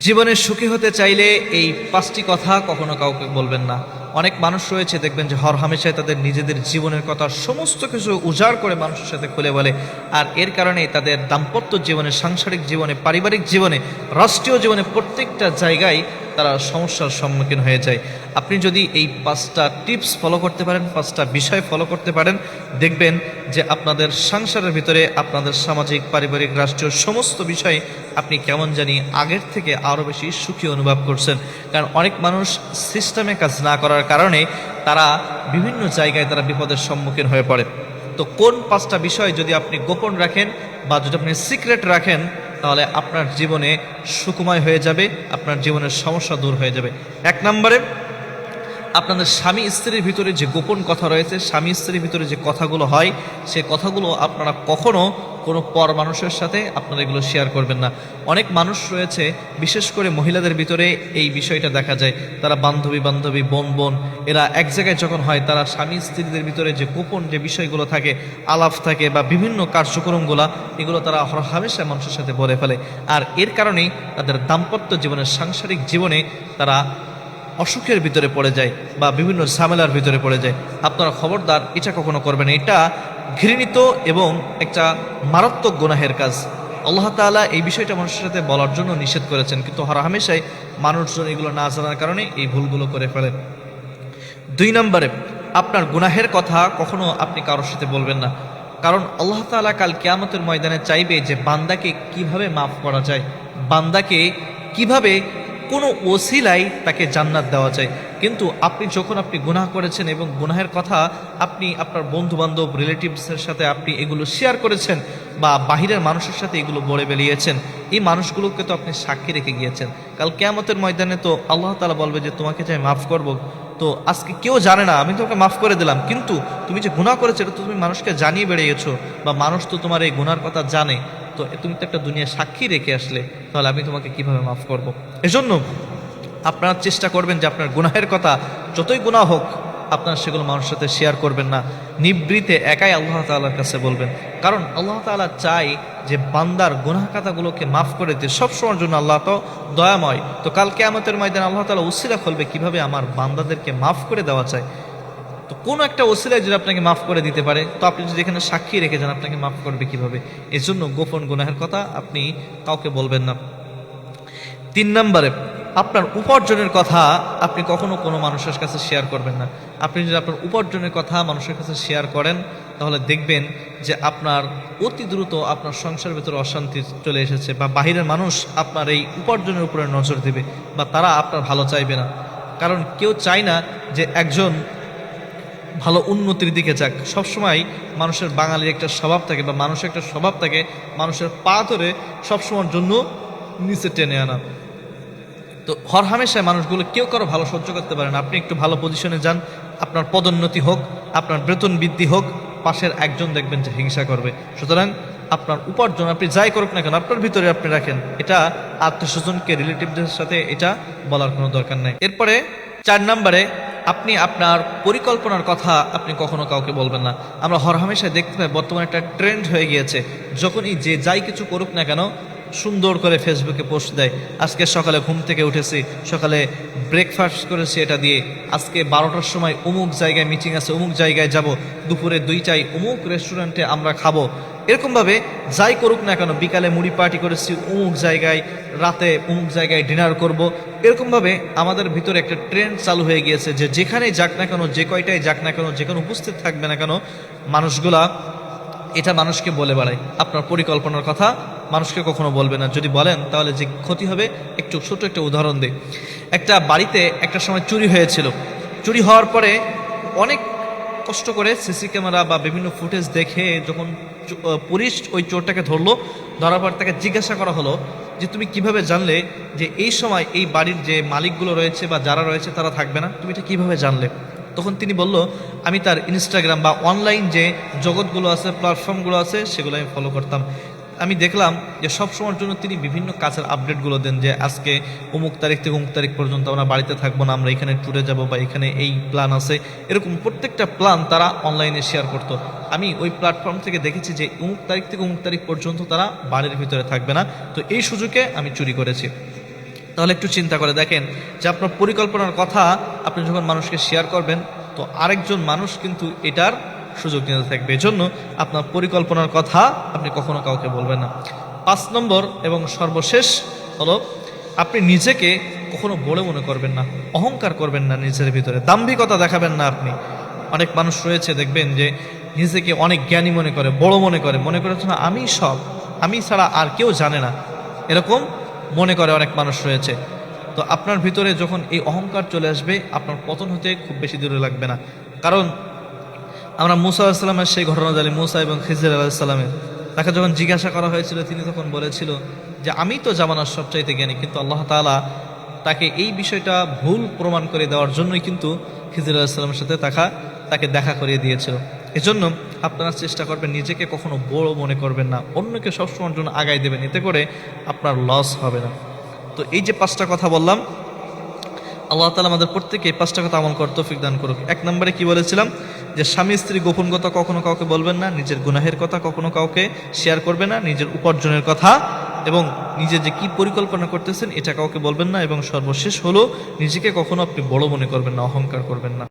জীবনে সুখী হতে চাইলে এই পাঁচটি কথা কখনো কাউকে বলবেন না। অনেক মানুষ রয়েছে দেখবেন যে হরহামেশাই তাদের নিজেদের জীবনের কথা সমস্ত কিছু উজাড় করে মানুষের সাথে খুলে বলে, আর এর কারণে তাদের দাম্পত্য জীবনে, সাংসারিক জীবনে, পারিবারিক জীবনে, রাষ্ট্রীয় জীবনে প্রত্যেকটা জায়গায় তারা সমস্যার সম্মুখীন হয়ে যায়। আপনি যদি এই পাঁচটা টিপস ফলো করতে পারেন, পাঁচটা বিষয় ফলো করতে পারেন, দেখবেন যে আপনাদের সংসারের ভিতরে, আপনাদের সামাজিক, পারিবারিক, রাষ্ট্রীয় সমস্ত বিষয়ে আপনি কেমন জানি আগের থেকে আরও বেশি সুখী অনুভব করছেন। কারণ অনেক মানুষ সিস্টেমে কাজ না করার কারণে তারা বিভিন্ন জায়গায় তারা বিপদের সম্মুখীন হয়ে পড়ে। তো কোন পাঁচটা বিষয় যদি আপনি গোপন রাখেন বা যদি আপনি সিক্রেট রাখেন, তাহলে আপনার জীবনে সুখময় হয়ে যাবে, আপনার জীবনের সমস্যা দূর হয়ে যাবে। এক নম্বরে, আপনাদের স্বামী স্ত্রীর ভিতরে যে গোপন কথা রয়েছে, স্বামী স্ত্রীর ভিতরে যে কথাগুলো হয়, সে কথাগুলো আপনারা কখনো কোনো পর মানুষের সাথে আপনারা এগুলো শেয়ার করবেন না। অনেক মানুষ রয়েছে, বিশেষ করে মহিলাদের ভিতরে এই বিষয়টা দেখা যায়, তারা বান্ধবী বান্ধবী, বোন বোন, এরা এক জায়গায় যখন হয়, তারা স্বামী স্ত্রীদের ভিতরে যে গোপন যে বিষয়গুলো থাকে, আলাপ থাকে বা বিভিন্ন কার্যক্রমগুলো, এগুলো তারা হামেশা মানুষের সাথে বলে ফেলে। আর এর কারণেই তাদের দাম্পত্য জীবনে, সাংসারিক জীবনে তারা অসুখের ভিতরে পড়ে যায় বা বিভিন্ন ঝামেলার ভিতরে পড়ে যায়। আপনারা খবরদার এটা কখনো করবেন না। এটা ঘৃণিত এবং একটা মারাত্মক গুনাহের কাজ। আল্লাহ তাআলা এই বিষয়টা মানুষের সাথে বলার জন্য নিষেধ করেছেন, কিন্তু হামেশাই মানুষজন এগুলো না জানার কারণে এই ভুলগুলো করে ফেলেন। দুই নম্বরে, আপনার গুনাহের কথা কখনো আপনি কারোর সাথে বলবেন না। কারণ আল্লাহ তাআলা কাল কিয়ামতের ময়দানে চাইবে যে বান্দাকে কিভাবে মাফ করা যায়, বান্দাকে কিভাবে কোনো ওসিলাই তাকে জান্নাত দেওয়া যায়। কিন্তু আপনি যখন আপনি গুনাহ করেছেন এবং গুনাহের কথা আপনি আপনার বন্ধু বান্ধব, রিলেটিভসের সাথে আপনি এগুলো শেয়ার করেছেন বা বাহিরের মানুষের সাথে এগুলো বলে বেরিয়েছেন, এই মানুষগুলোকে তো আপনি সাক্ষী রেখে গিয়েছেন। কাল কিয়ামতের ময়দানে তো আল্লাহ তাআলা বলবে যে তোমাকে যে মাফ করব, তো আজকে কেউ জানে না, আমি তোমাকে মাফ করে দিলাম, কিন্তু তুমি যে গুনাহ করেছো এটা তো তুমি মানুষকে জানিয়ে বেরিয়েছো, বা মানুষ তো তোমার এই গুনার কথা জানে, তো তুমি তো একটা দুনিয়া সাক্ষী রেখে আসলে, তাহলে আমি তোমাকে কিভাবে মাফ করব। এজন্য আপনারা চেষ্টা করবেন যে আপনার গুনাহের কথা, যতই গুনাহ হোক, আপনারা সেগুলো মানুষের সাথে শেয়ার করবেন না। নিবৃতে একাই আল্লাহ তাআলার কাছে বলবেন। কারণ আল্লাহ তাআলা চায় যে বান্দার গুনাহ কথাগুলোকে মাফ করে দিয়ে সবসময়ের জন্য। আল্লাহ তো দয়াময়। তো কাল কিয়ামতের ময়দানে আল্লাহ তাআলা উসিলা খুলবে কিভাবে আমার বান্দাদেরকে মাফ করে দেওয়া যায়। তো কোনো একটা ওসিলায় যদি আপনাকে মাফ করে দিতে পারে, তো আপনি যদি এখানে সাক্ষী রেখে যান, আপনাকে মাফ করবে কিভাবে? এজন্য গোপন গুনাহের কথা আপনি কাউকে বলবেন না। তিন নম্বরে, আপনার উপার্জনের কথা আপনি কখনো কোনো মানুষের কাছে শেয়ার করবেন না। আপনি যদি আপনার উপার্জনের কথা মানুষের কাছে শেয়ার করেন, তাহলে দেখবেন যে আপনার অতি দ্রুত আপনার সংসারের ভিতরে অশান্তি চলে এসেছে, বা বাহিরের মানুষ আপনার এই উপার্জনের উপরে নজর দেবে, বা তারা আপনার ভালো চাইবে না। কারণ কেউ চায় না যে একজন ভালো উন্নতির দিকে যাক। সবসময় মানুষের, বাঙালির একটা স্বভাব থাকে বা মানুষের একটা স্বভাব থাকে, মানুষের পা ধরে সবসময়ের জন্য নিচে টেনে আনা। তো হরহামেশায় মানুষগুলো কেউ কারো ভালো সহ্য করতে পারে না। আপনি একটু ভালো পজিশনে যান, আপনার পদোন্নতি হোক, আপনার বেতন বৃদ্ধি হোক, পাশের একজন দেখবেন যে হিংসা করবে। সুতরাং আপনার উপার্জন আপনি যাই করুক না কেন, আপনার ভিতরে আপনি রাখেন। এটা আত্মীয়স্বজনকে, রিলেটিভদের সাথে এটা বলার কোনো দরকার নেই। এরপরে 4 নম্বরে, আপনি আপনার পরিকল্পনার কথা আপনি কখনো কাউকে বলবেন না। আমরা হরহামেশায় দেখতে পাই বর্তমানে একটা ট্রেন্ড হয়ে গিয়েছে, যখনই যে যাই কিছু করুক না কেন, সুন্দর করে ফেসবুকে পোস্ট দেয়। আজকে সকালে ঘুম থেকে উঠেছি, সকালে ব্রেকফাস্ট করেছি এটা দিয়ে, আজকে 12টার সময় অমুক জায়গায় মিটিং আছে, অমুক জায়গায় যাব, দুপুরে 2টায় অমুক রেস্টুরেন্টে আমরা খাবো। এরকমভাবে যাই করুক না কেন, বিকালে মুড়ি পার্টি করেছি অমুক জায়গায়, রাতে অমুক জায়গায় ডিনার করব। এরকমভাবে আমাদের ভিতরে একটা ট্রেন্ড চালু হয়ে গিয়েছে যে যেখানেই যাক না কেন, যে কয়টায় যাক না কেন, যেখানে উপস্থিত থাকবে না কেন, মানুষগুলা এটা মানুষকে বলে বেড়ায়। আপনার পরিকল্পনার কথা মানুষকে কখনো বলবে না। যদি বলেন তাহলে যে ক্ষতি হবে, একটু ছোট একটা উদাহরণ দিই। একটা বাড়িতে একটা সময় চুরি হয়েছিল। চুরি হওয়ার পরে অনেক কষ্ট করে সিসি ক্যামেরা বা বিভিন্ন ফুটেজ দেখে যখন পুলিশ ওই চোরটাকে ধরলো, ধরার পর তাকে জিজ্ঞাসা করা হলো যে তুমি কিভাবে জানলে যে এই সময় এই বাড়ির যে মালিকগুলো রয়েছে বা যারা রয়েছে তারা থাকবে না, তুমি এটা কিভাবে জানলে? তখন তিনি বলল, আমি তার ইনস্টাগ্রাম বা অনলাইন যে জগৎগুলো আছে, প্ল্যাটফর্মগুলো আছে, সেগুলো আমি ফলো করতাম। আমি দেখলাম যে সব সময়ের জন্য তিনি বিভিন্ন কাজের আপডেটগুলো দেন, যে আজকে অমুক তারিখ থেকে অমুক তারিখ পর্যন্ত আমরা বাড়িতে থাকবো না, আমরা এখানে ট্যুরে যাব, বা এখানে এই প্ল্যান আছে। এরকম প্রত্যেকটা প্ল্যান তারা অনলাইনে শেয়ার করতো। আমি ওই প্ল্যাটফর্ম থেকে দেখেছি যে অমুক তারিখ থেকে অমুক তারিখ পর্যন্ত তারা বাড়ির ভিতরে থাকবে না। তো এই সুযোগে আমি চুরি করেছি। তাহলে একটু চিন্তা করে দেখেন যে আপনার পরিকল্পনার কথা আপনি যখন মানুষকে শেয়ার করবেন, তো আরেকজন মানুষ কিন্তু এটার সুযোগ নিতে থাকবে। এজন্য আপনার পরিকল্পনার কথা আপনি কখনো কাউকে বলবেন না। 5 নম্বর এবং সর্বশেষ হলো, আপনি নিজেকে কখনো বড় মনে করবেন না, অহংকার করবেন না, নিজের ভিতরে দাম্ভিকতা দেখাবেন না। আপনি অনেক মানুষ রয়েছে দেখবেন যে নিজেকে অনেক জ্ঞানী মনে করে, বড় মনে করে, না আমি সব, আমি ছাড়া আর কেউ জানে না, এরকম মনে করে অনেক মানুষ রয়েছে। তো আপনার ভিতরে যখন এই অহংকার চলে আসবে, আপনার পতন হতে খুব বেশি দূরে লাগবে না। কারণ আমরা মুসা আলাইহিসসালামের সেই ঘটনা জানি, মুসা এবং খিজির আলাইহিসসালামের, তাকে যখন জিজ্ঞাসা করা হয়েছিল, তিনি তখন বলেছিল যে আমি তো জামানার সবচাইতে জ্ঞানী। কিন্তু আল্লাহ তাআলা তাকে এই বিষয়টা ভুল প্রমাণ করে দেওয়ার জন্যই কিন্তু খিজির আলাইহিসসালামের সাথে তাকে দেখা করিয়ে দিয়েছিল। এজন্য আপনারা চেষ্টা করবেন নিজেকে কখনো বড় মনে করবেন না, অন্যকে সবসময়ের জন্য আগায় দেবেন, এতে করে আপনার লস হবে না। তো এই যে 5টা কথা বললাম, আল্লাহ তাআলা আমাদের প্রত্যেককে এই 5টা কথা আমল করার তৌফিক দান করুক। 1 নম্বরে কি বলেছিলাম, যে স্বামী স্ত্রী গোপন কথা কখনো কাউকে বলবেন না, নিজের গুনাহের কথা কখনো কাউকে শেয়ার করবে না, নিজের উপার্জনের কথা এবং নিজে যে কি পরিকল্পনা করতেছেন এটা কাউকে বলবেন না, এবং সর্বশেষ হলো নিজেকে কখনো আপনি বড় মনে করবেন না, অহংকার করবেন না।